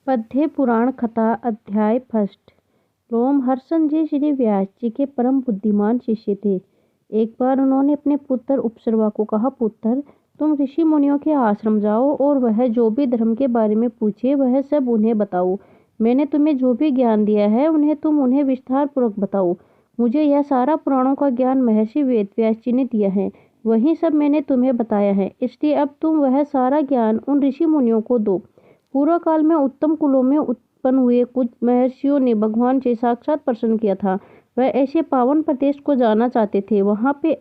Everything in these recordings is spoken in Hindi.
पद्य पुराण कथा अध्याय फर्स्ट। रोमहर्षण जी श्री व्यास जी के परम बुद्धिमान शिष्य थे। एक बार उन्होंने अपने पुत्र उपसर्वा को कहा, पुत्र तुम ऋषि मुनियों के आश्रम जाओ और वह जो भी धर्म के बारे में पूछे वह सब उन्हें बताओ। मैंने तुम्हें जो भी ज्ञान दिया है उन्हें विस्तार पूर्वक बताओ। मुझे यह सारा पुराणों का ज्ञान महर्षि वेद व्यास जी ने दिया है, वही सब मैंने तुम्हें बताया है, इसलिए अब तुम वह सारा ज्ञान उन ऋषि मुनियों को दो। पूर्व काल में उत्तम कुलों में उत्पन्न हुए कुछ महर्षियों ने भगवान से साक्षात प्रश्न किया था। वह ऐसे पावन प्रदेश को जाना चाहते थे, वहां पे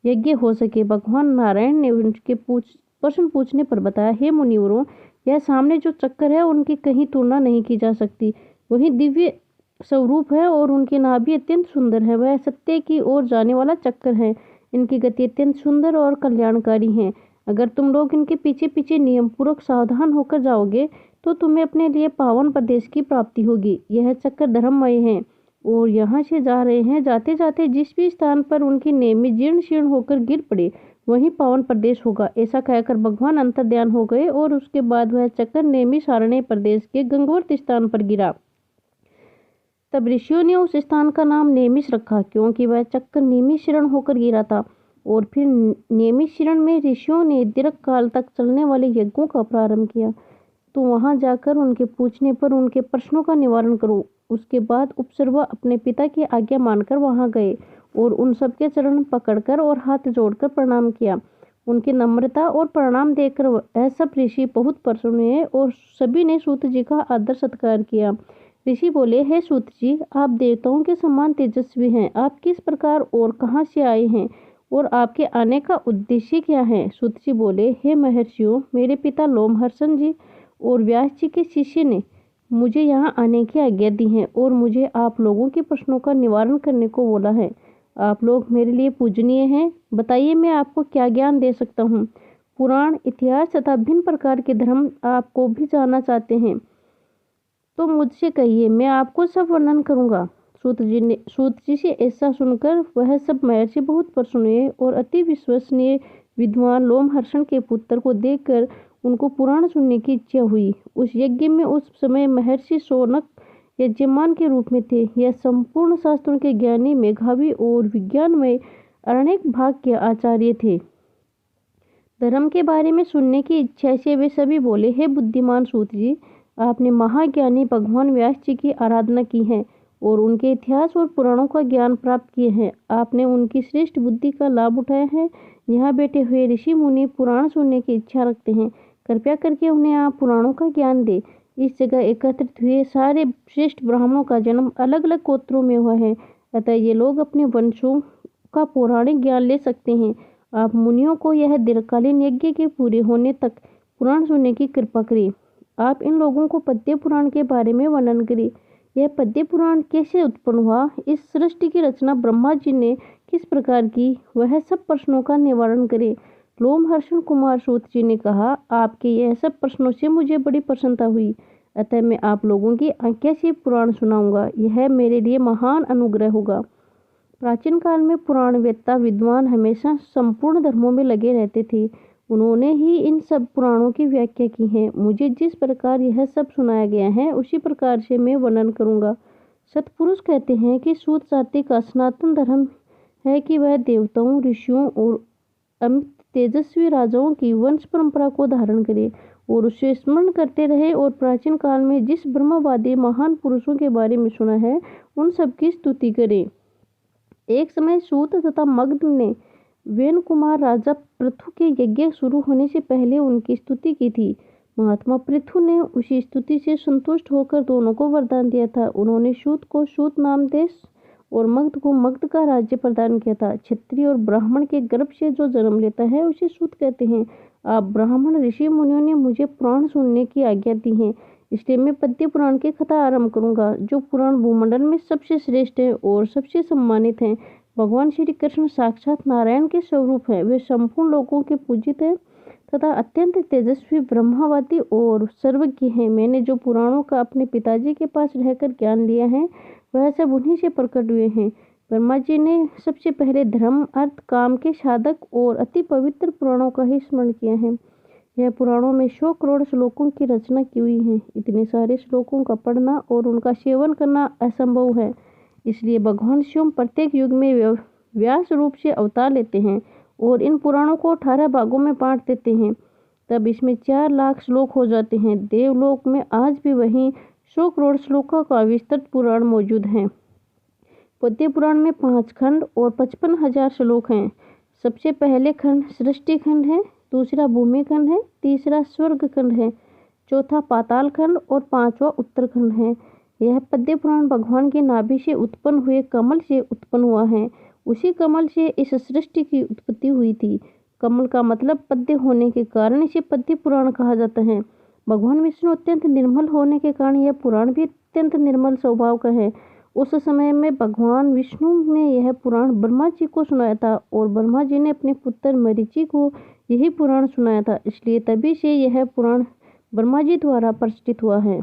यज्ञ हो सके। भगवान नारायण ने उनके प्रश्न पूछने पर बताया, हे मुनिवरों, यह सामने जो चक्कर है उनकी कहीं तुलना नहीं की जा सकती। वही दिव्य स्वरूप है और उनकी नाभि अत्यंत सुंदर है। वह सत्य की ओर जाने वाला चक्कर है। इनकी गति अत्यंत सुंदर और कल्याणकारी है। अगर तुम लोग इनके पीछे पीछे नियम पूर्वक सावधान होकर जाओगे तो तुम्हें अपने लिए पावन प्रदेश की प्राप्ति होगी। यह चक्कर धर्ममय है और यहाँ से जा रहे हैं। जाते जाते जिस भी स्थान पर उनकी नेमी जीर्ण शीर्ण होकर गिर पड़े वहीं पावन प्रदेश होगा। ऐसा कहकर भगवान अंतर्ध्यान हो गए और उसके बाद वह चक्कर नेमी सारण्य प्रदेश के गंगवर्त स्थान पर गिरा। तब ऋषियों ने उस स्थान का नाम नेमिष रखा, क्योंकि वह चक्कर नेमिशीर्ण होकर गिरा था। और फिर नेमिशीर्ण में ऋषियों ने दीर्घ काल तक चलने वाले यज्ञों का प्रारंभ किया। तो वहां जाकर उनके पूछने पर उनके प्रश्नों का निवारण करो। उसके बाद उपसर्वा अपने पिता की आज्ञा मानकर वहां गए और उन सबके चरण पकड़कर और हाथ जोड़कर प्रणाम किया। उनकी नम्रता और प्रणाम देखकर वह सब ऋषि बहुत प्रसन्न हुए और सभी ने सूत जी का आदर सत्कार किया। ऋषि बोले, हे सूत जी, आप देवताओं के समान तेजस्वी हैं। आप किस प्रकार और कहाँ से आए हैं और आपके आने का उद्देश्य क्या है? सूत जी बोले, हे महर्षियों, मेरे पिता लोमहर्षण जी और व्यास जी के शिष्य ने मुझे यहाँ आने की आज्ञा दी है और मुझे आप लोगों के प्रश्नों का निवारण करने को बोला है। आप लोग मेरे लिए पूजनीय हैं। बताइए, मैं आपको क्या ज्ञान दे सकता हूँ? पुराण, इतिहास तथा भिन्न प्रकार के धर्म आपको भी जानना चाहते हैं तो मुझसे कहिए, मैं आपको सब वर्णन करूंगा। सूत जी से ऐसा सुनकर वह सब महर्षि बहुत प्रसन्न हुए और अति विश्वसनीय विद्वान लोमहर्षण के पुत्र को देखकर उनको पुराण सुनने की इच्छा हुई। उस यज्ञ में उस समय महर्षि शौनक यजमान के रूप में थे। यह संपूर्ण शास्त्रों के ज्ञानी, मेधावी और विज्ञानमय अनेक भाग के आचार्य थे। धर्म के बारे में सुनने की इच्छा से वे सभी बोले, हे बुद्धिमान सूत जी, आपने महाज्ञानी भगवान व्यास जी की आराधना की है और उनके इतिहास और पुराणों का ज्ञान प्राप्त किए हैं। आपने उनकी श्रेष्ठ बुद्धि का लाभ उठाया है। यहाँ बैठे हुए ऋषि मुनि पुराण सुनने की इच्छा रखते हैं। कृपया करके उन्हें आप पुराणों का ज्ञान दे। इस जगह एकत्रित हुए सारे श्रेष्ठ ब्राह्मणों का जन्म अलग अलग गोत्रों में हुआ है, अतः ये लोग अपने वंशों का पौराणिक ज्ञान ले सकते हैं। आप मुनियों को यह दीर्घकालीन यज्ञ के पूरे होने तक पुराण सुनने की कृपा करें। आप इन लोगों को पद्य पुराण के बारे में वर्णन करें। यह पद्य पुराण कैसे उत्पन्न हुआ, इस सृष्टि की रचना ब्रह्मा जी ने किस प्रकार की, वह सब प्रश्नों का निवारण करें। लोमहर्षण कुमार सूत जी ने कहा, आपके यह सब प्रश्नों से मुझे बड़ी प्रसन्नता हुई, अतः मैं आप लोगों की आज्ञा से पुराण सुनाऊंगा। यह मेरे लिए महान अनुग्रह होगा। प्राचीन काल में पुराण वेत्ता विद्वान हमेशा संपूर्ण धर्मों में लगे रहते थे। उन्होंने ही इन सब पुराणों की व्याख्या की है। मुझे जिस प्रकार यह सब सुनाया गया है उसी प्रकार से मैं वर्णन करूंगा। सतपुरुष कहते हैं कि सूत जाति का सनातन धर्म है कि वह देवताओं, ऋषियों और अमित तेजस्वी राजाओं की वंश परंपरा को धारण करे और उसे स्मरण करते रहे और प्राचीन काल में जिस ब्रह्मवादी महान पुरुषों के बारे में सुना है उन सबकी स्तुति करे। एक समय सूत तथा मगध ने वेन कुमार राजा पृथु के यज्ञ शुरू होने से पहले उनकी स्तुति की थी। महात्मा पृथु ने उसी स्तुति से संतुष्ट होकर दोनों को वरदान दिया था। उन्होंने सूत को सूत नाम देश और मगध को मगध का राज्य प्रदान किया था। क्षत्रिय और ब्राह्मण के गर्भ से जो जन्म लेता है उसे सूत कहते हैं। आप ब्राह्मण ऋषि मुनियों ने मुझे पुराण सुनने की आज्ञा दी है, इसलिए मैं पद्य पुराण की कथा आरंभ करूंगा। जो पुराण भूमंडल में सबसे श्रेष्ठ है और सबसे सम्मानित है। भगवान श्री कृष्ण साक्षात नारायण के स्वरूप है। वे संपूर्ण लोगों के पूजित है तथा अत्यंत तेजस्वी, ब्रह्मवादी और सर्वज्ञ हैं। मैंने जो पुराणों का अपने पिताजी के पास रहकर ज्ञान लिया है वह सब उन्हीं से प्रकट हुए हैं। ब्रह्मा जी ने सबसे पहले धर्म, अर्थ, काम के साधक और अति पवित्र पुराणों का ही स्मरण किया है। यह पुराणों में 100 करोड़ श्लोकों की रचना की हुई है। इतने सारे श्लोकों का पढ़ना और उनका सेवन करना असंभव है। इसलिए भगवान शिव प्रत्येक युग में व्यास रूप से अवतार लेते हैं और इन पुराणों को 18 भागों में बांट देते हैं। तब इसमें 4 लाख श्लोक हो जाते हैं। देवलोक में आज भी वही 100 करोड़ श्लोकों का विस्तृत पुराण मौजूद है। पद्य पुराण में 5 खंड और 55,000 श्लोक हैं। सबसे पहले खंड सृष्टि खंड है, दूसरा भूमि खंड है, तीसरा स्वर्ग खंड है, चौथा पाताल खंड और 5वां उत्तरखंड है। यह पद्य पुराण भगवान के नाभि से उत्पन्न हुए कमल से उत्पन्न हुआ है। उसी कमल से इस सृष्टि की उत्पत्ति हुई थी। कमल का मतलब पद्य होने के कारण इसे पद्य पुराण कहा जाता है। भगवान विष्णु अत्यंत निर्मल होने के कारण यह पुराण भी अत्यंत निर्मल स्वभाव का है। उस समय में भगवान विष्णु ने यह पुराण ब्रह्मा जी को सुनाया था और ब्रह्मा जी ने अपने पुत्र मरीचि को यही पुराण सुनाया था। इसलिए तभी से यह पुराण ब्रह्मा जी द्वारा प्रचलित हुआ है।